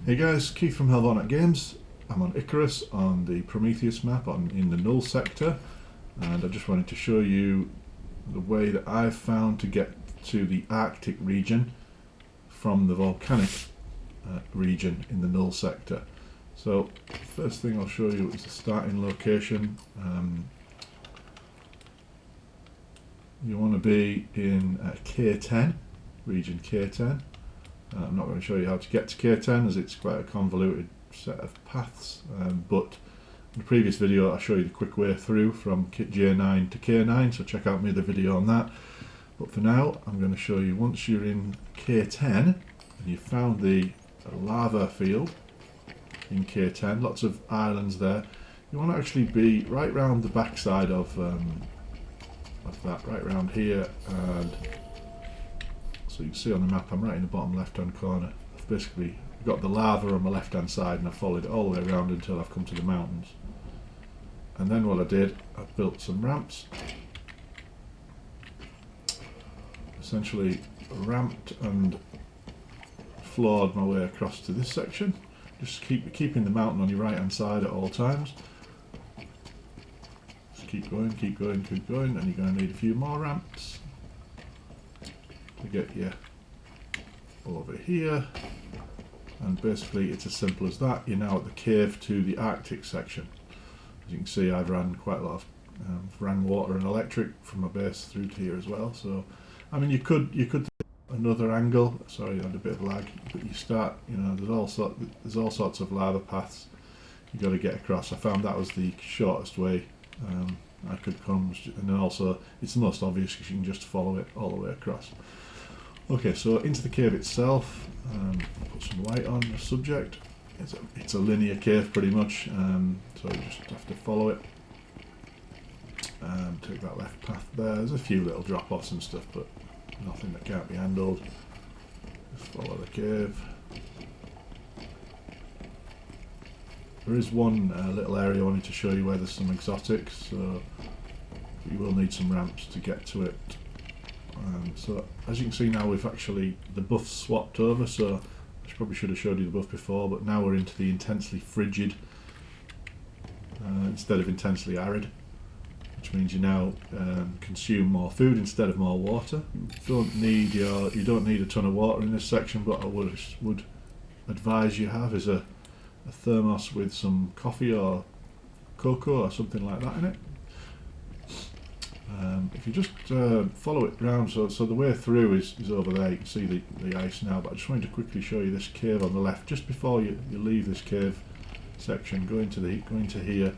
Hey guys, Keith from Helvonet Games. I'm on Icarus on the Prometheus map in the Null sector, and I just wanted to show you the way that I've found to get to the Arctic region from the volcanic region in the Null sector. So first thing I'll show you is the starting location. You want to be in K10, region K10. I'm not going to show you how to get to K10 as it's quite a convoluted set of paths, but in the previous video I showed you the quick way through from J9 to K9, so check out my other video on that. But for now I'm going to show you, once you're in K10 and you've found the lava field in K10, lots of islands there, you want to actually be right round the backside of that, right round here, and so you can see on the map I'm right in the bottom left hand corner. I've basically got the lava on my left hand side and I've followed it all the way around until I've come to the mountains. And then what I did, I built some ramps, essentially ramped and floored my way across to this section. Just keeping the mountain on your right hand side at all times. Just keep going, keep going, keep going, and you're going to need a few more ramps to get you over here. And basically it's as simple as that. You're now at the cave to the Arctic section. As you can see, I've ran quite a lot of ran water and electric from my base through to here as well. So I mean, you could take another angle. Sorry, I had a bit of lag, but you start, you know, there's all sorts of lava paths you got to get across. I found that was the shortest way I could come, and then also it's the most obvious because you can just follow it all the way across. Okay, so into the cave itself, put some light on the subject. It's a linear cave pretty much, so you just have to follow it. Take that left path there. There's a few little drop-offs and stuff, but nothing that can't be handled. Just follow the cave. There is one little area I wanted to show you where there's some exotics, so you will need some ramps to get to it. So as you can see now, we've actually, the buff's swapped over, so I probably should have showed you the buff before, but now we're into the intensely frigid instead of intensely arid, which means you now consume more food instead of more water. You don't need a ton of water in this section, but I would advise you have is a thermos with some coffee or cocoa or something like that in it. If you just follow it round, so the way through is over there. You can see the ice now, but I just wanted to quickly show you this cave on the left. Just before you leave this cave section, go into here,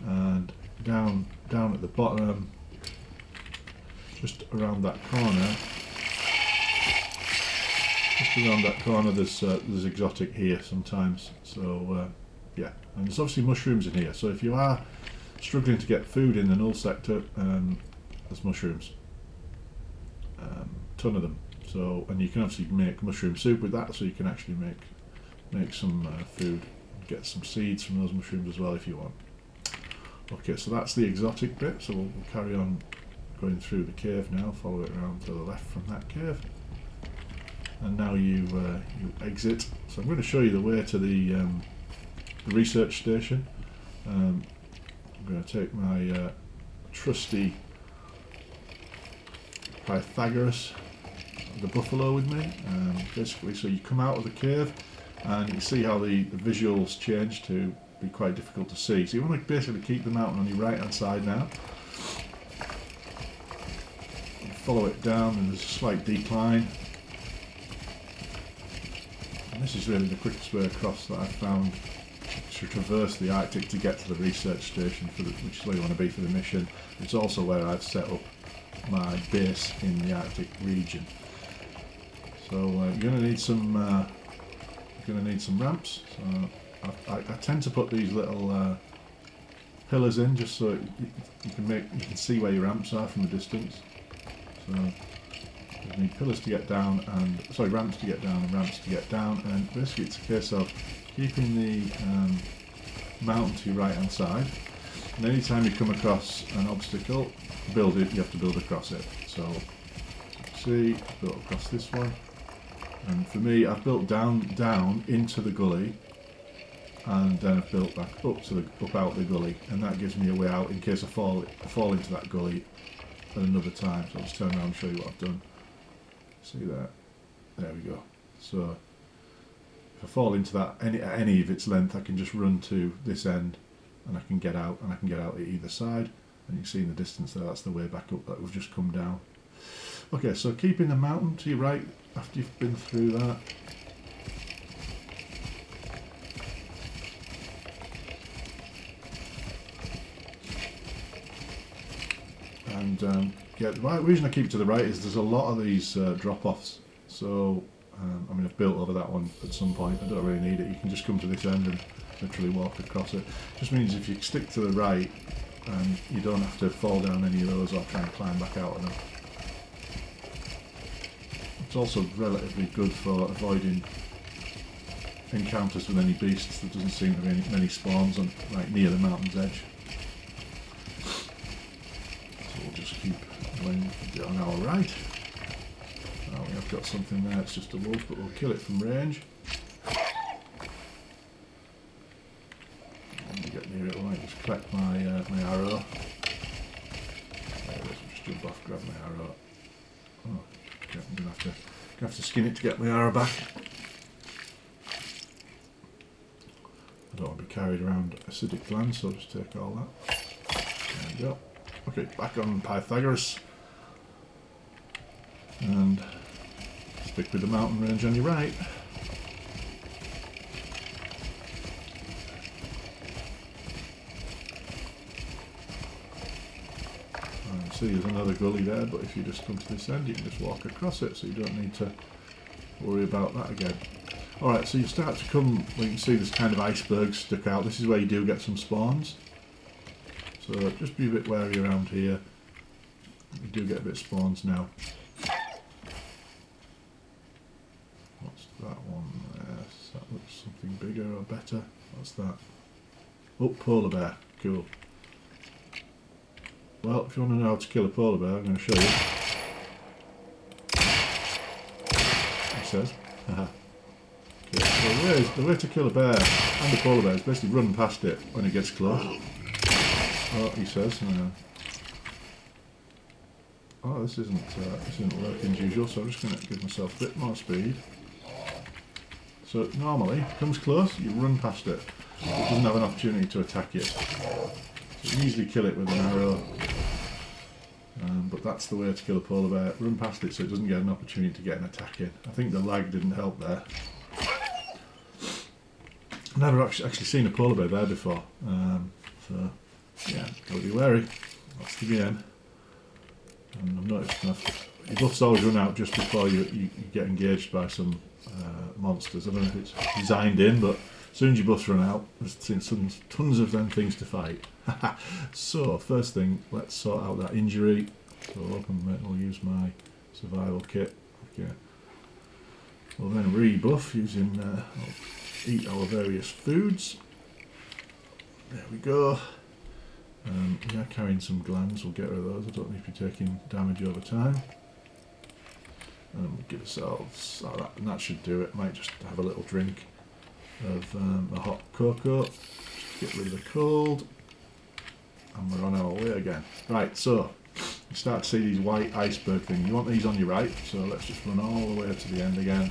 and down at the bottom, just around that corner. Just around that corner, there's exotic here sometimes. So yeah, and there's obviously mushrooms in here. So if you are struggling to get food in the Null sector, there's mushrooms, ton of them. So, and you can obviously make mushroom soup with that, so you can actually make some food, get some seeds from those mushrooms as well if you want. Okay, so that's the exotic bit. So we'll carry on going through the cave now. Follow it around to the left from that cave, and now you exit. So I'm going to show you the way to the research station. I'm going to take my trusty Icarus, the buffalo, with me. Basically, so you come out of the cave and you can see how the visuals change to be quite difficult to see. So you want to basically keep the mountain on your right hand side now. You follow it down and there's a slight decline. And this is really the quickest way across that I've found to traverse the Arctic to get to the research station, which is where you want to be for the mission. It's also where I've set up my base in the Arctic region. So you're going to need some ramps. So I tend to put these little pillars in just so you can see where your ramps are from a distance. So you need pillars to get down, and ramps to get down and ramps to get down, and basically it's a case of keeping the mountain to your right hand side, and anytime you come across an obstacle, you have to build across it. So see, built across this one, And for me, I've built down into the gully, and then I've built back up out the gully, and that gives me a way out in case I fall into that gully at another time. So I'll just turn around and show you what I've done. See that? There we go. So if I fall into that at any of its length, I can just run to this end, and I can get out, and I can get out at either side. And you can see in the distance there, that's the way back up that we've just come down. Okay, so keeping the mountain to your right after you've been through that. And yeah, the reason I keep it to the right is there's a lot of these drop-offs. So, I mean, I've built over that one at some point. I don't really need it. You can just come to this end and literally walk across it. Just means if you stick to the right, you don't have to fall down any of those or try and climb back out of them. It's also relatively good for avoiding encounters with any beasts. There doesn't seem to be many spawns on, like, near the mountain's edge. So we'll just keep going on our right. Oh, we have got something there. It's just a wolf, but we'll kill it from range. When we get near it, I might just collect my arrow. There it is. Just jump off, grab my arrow. Oh, okay, I'm gonna have to skin it to get my arrow back. I don't want to be carried around acidic glands, so I'll just take all that. There we go. Okay, back on Pythagoras. And stick with the mountain range on your right. And see, there's another gully there, but if you just come to this end, you can just walk across it, so you don't need to worry about that again. Alright, so you start to come, well, you can see there's kind of icebergs stuck out. This is where you do get some spawns. So just be a bit wary around here. You do get a bit of spawns now. What's that one there? That looks something bigger or better. What's that? Oh, polar bear. Cool. Well, if you want to know how to kill a polar bear, I'm going to show you. It says. Haha. Okay, so the way to kill a bear and a polar bear is basically run past it when it gets close. Oh, he says. Oh, this isn't working as usual, so I'm just going to give myself a bit more speed. So normally, it comes close, you run past it. It doesn't have an opportunity to attack you. So you can easily kill it with an arrow. But that's the way to kill a polar bear. Run past it so it doesn't get an opportunity to get an attack in. I think the lag didn't help there. I've never actually seen a polar bear there before. So, yeah, gotta be wary. That's the game. And I've noticed your buffs always run out just before you get engaged by some monsters. I don't know if it's designed in, but as soon as your buffs run out, there's tons of them things to fight. So, first thing, let's sort out that injury. So, we'll use my survival kit. Okay. We'll then rebuff using, eat our various foods. There we go. We are carrying some glands, we'll get rid of those. I don't need to be taking damage over time. And we'll give ourselves, that should do it. Might just have a little drink of a hot cocoa, just to get rid of the cold. And we're on our way again. Right, so you start to see these white iceberg things. You want these on your right, so let's just run all the way to the end again.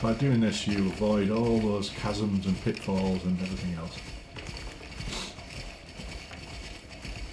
By doing this, you avoid all those chasms and pitfalls and everything else.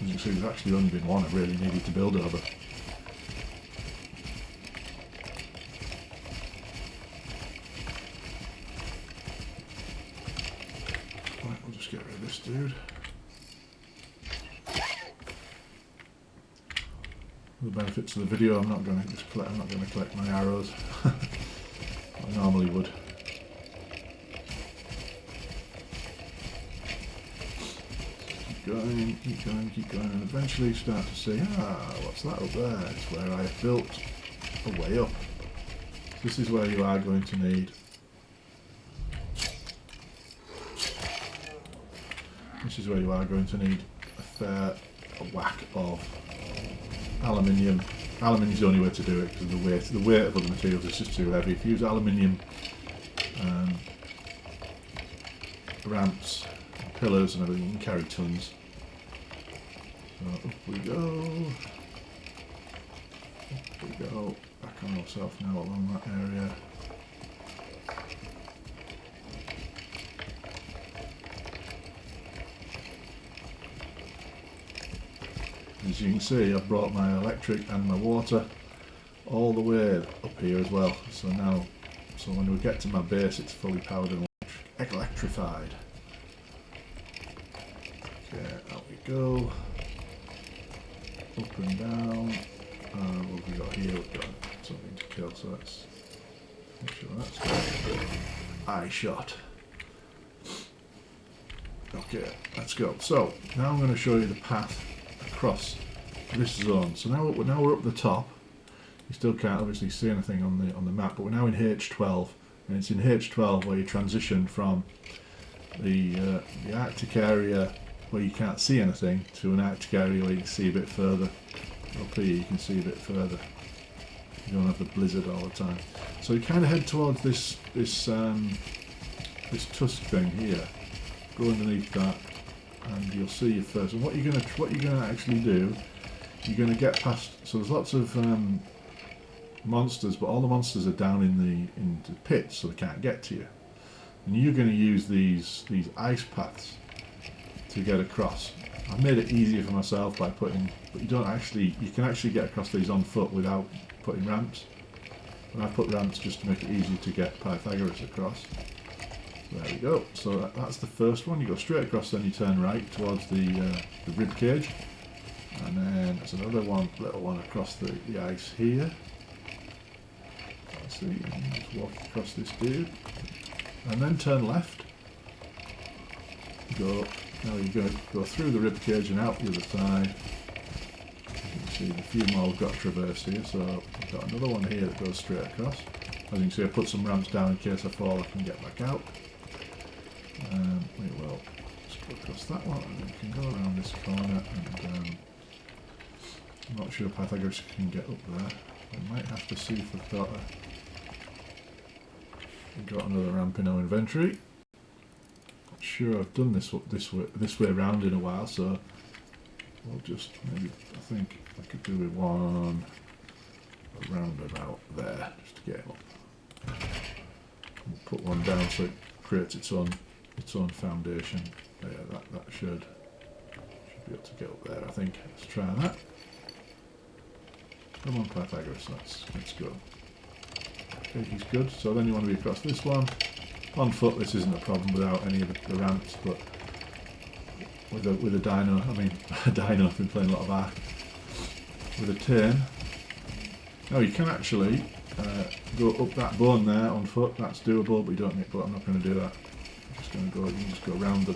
As you can see, there's actually only been one I really needed to build over. Right, we'll just get rid of this dude. For the benefits of the video, I'm not going to collect my arrows. I normally would. Keep going, and eventually you start to see, what's that up there? It's where I built a way up. This is where you are going to need this is where you are going to need a fair whack of aluminium. Aluminium is the only way to do it because the weight of other materials is just too heavy. If you use aluminium ramps, and pillars and everything, you can carry tons. So up we go. Up we go. Back on ourselves now along that area. As you can see, I've brought my electric and my water all the way up here as well. So now, when we get to my base, it's fully powered and electrified. Okay, out we go. Up and down. What have we got here? We've got something to kill, so let's make sure that's good. Eye shot. Okay, let's go. So, now I'm going to show you the path across this zone. So now we're up the top. You still can't obviously see anything on the map, but we're now in H12, and it's in H12 where you transition from the Arctic area where you can't see anything to an Arctic area where you can see a bit further. Up here you can see a bit further. You don't have the blizzard all the time. So you kind of head towards this tusk thing here. Go underneath that, and you'll see your first. And what you're gonna actually do, you're gonna get past. So there's lots of monsters, but all the monsters are down in the pits, so they can't get to you. And you're going to use these ice paths to get across. I've made it easier for myself by putting, but you can actually get across these on foot without putting ramps. And I put ramps just to make it easier to get Pythagoras across. There we go. So that's the first one. You go straight across, then you turn right towards the rib cage, and then there's another little one across the ice here. So you can just walk across this dude, and then turn left. Now you're going to go through the rib cage and out the other side. You can see a few more we've got to traverse here. So I've got another one here that goes straight across. As you can see, I put some ramps down in case I fall, I can get back out. We will just go across that one, and then we can go around this corner. And I'm not sure Pythagoras can get up there. I might have to see if we've got another ramp in our inventory. Not sure I've done this way around in a while, so we'll just maybe, I think I could do with one around about there just to get him up. We'll put one down so it creates its own foundation. Yeah, that should be able to get up there, I think. Let's try that. Come on, Pythagoras, let's go. Okay, he's good. So then you want to be across this one. On foot, this isn't a problem without any of the ramps, but with a dino, a dino, I've been playing a lot of Ark. With a turn. Now you can actually go up that bone there on foot. That's doable, but you don't need. But I'm not going to do that. I'm just going to go. You can just go around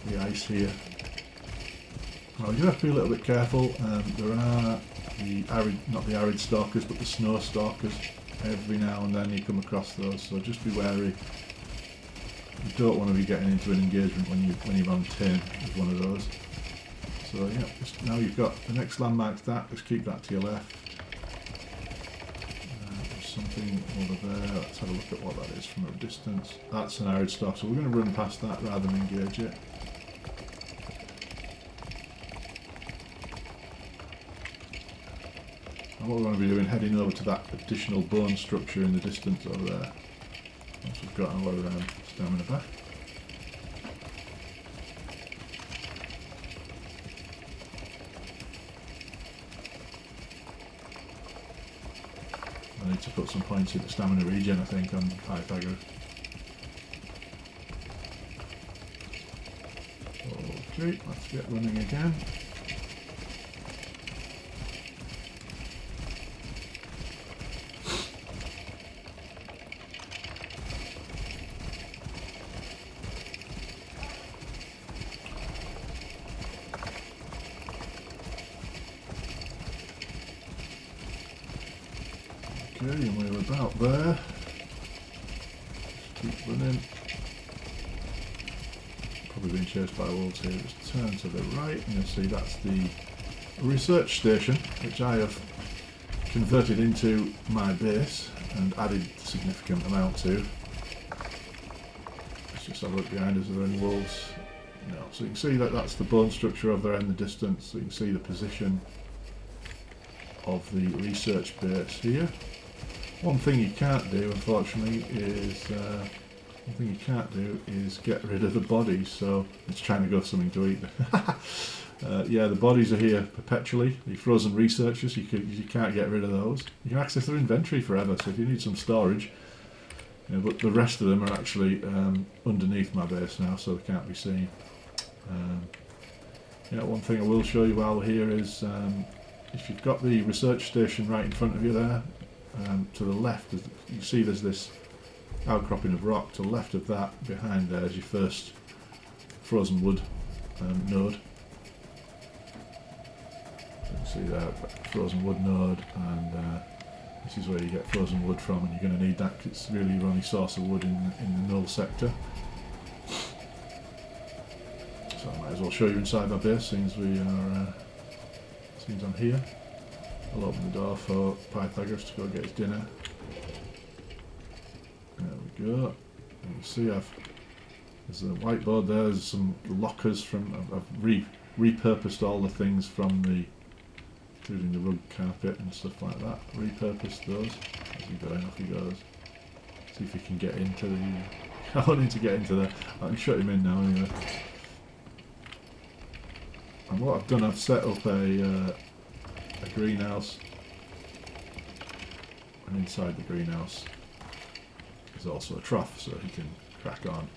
the ice here. Well, you do have to be a little bit careful. There are not the arid stalkers, but the snow stalkers. Every now and then you come across those, so just be wary. You don't want to be getting into an engagement when you're on tin with one of those. So yeah, now you've got the next landmark's that. Just keep that to your left. There's something over there. Let's have a look at what that is from a distance. That's an arid stalk, so we're going to run past that rather than engage it. And what we're going to be doing, heading over to that additional bone structure in the distance over there. Once we've got a lot of stamina back. I need to put some points into stamina regen, I think, on Pythagoras. Okay, let's get running again. Okay, and we're about there. Just keep running. chased by wolves here. Just turn to the right and you'll see that's the research station, which I have converted into my base and added a significant amount to. Let's just have a look behind us. Are there any wolves? No. So you can see that that's the bone structure over there in the distance. So you can see the position of the research base here. One thing you can't do, unfortunately, is get rid of the bodies. So it's trying to go for something to eat. Yeah, the bodies are here perpetually. The frozen researchers, you can't get rid of those. You can access their inventory forever. So if you need some storage, but the rest of them are actually underneath my base now, so they can't be seen. Yeah, one thing I will show you while we're here is if you've got the research station right in front of you there, to the left, you see there's this outcropping of rock. To the left of that, behind there, is your first frozen wood node. You can see that frozen wood node, and this is where you get frozen wood from, and you're going to need that because it's really your only source of wood in the Null sector. So I might as well show you inside my base, since I'm here. I'll open the door for Pythagoras to go get his dinner. There we go. And you see there's a whiteboard there, there's some lockers from, I've repurposed all the things from including the rug carpet and stuff like that. Repurposed those. As he goes, off he goes. See if he can get into the... I want him to get into there. I can shut him in now anyway. And what I've done, I've set up a greenhouse, and inside the greenhouse is also a trough, so he can crack on.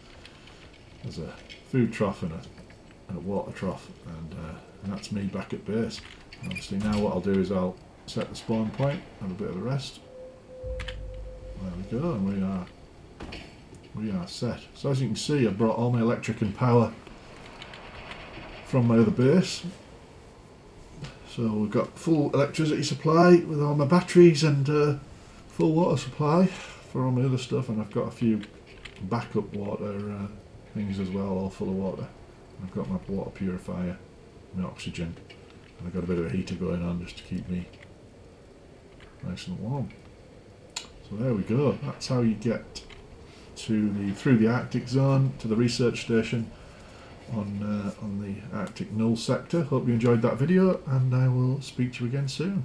There's a food trough and a water trough, and that's me back at base. And obviously now what I'll do is I'll set the spawn point, have a bit of a rest. There we go, and we are set. So as you can see, I've brought all my electric and power from my other base. So we've got full electricity supply with all my batteries, and full water supply for all my other stuff, and I've got a few backup water things as well, all full of water. I've got my water purifier, my oxygen, and I've got a bit of a heater going on just to keep me nice and warm. So there we go. That's how you get through the Arctic zone to the research station on the Arctic Null sector. Hope you enjoyed that video, and I will speak to you again soon.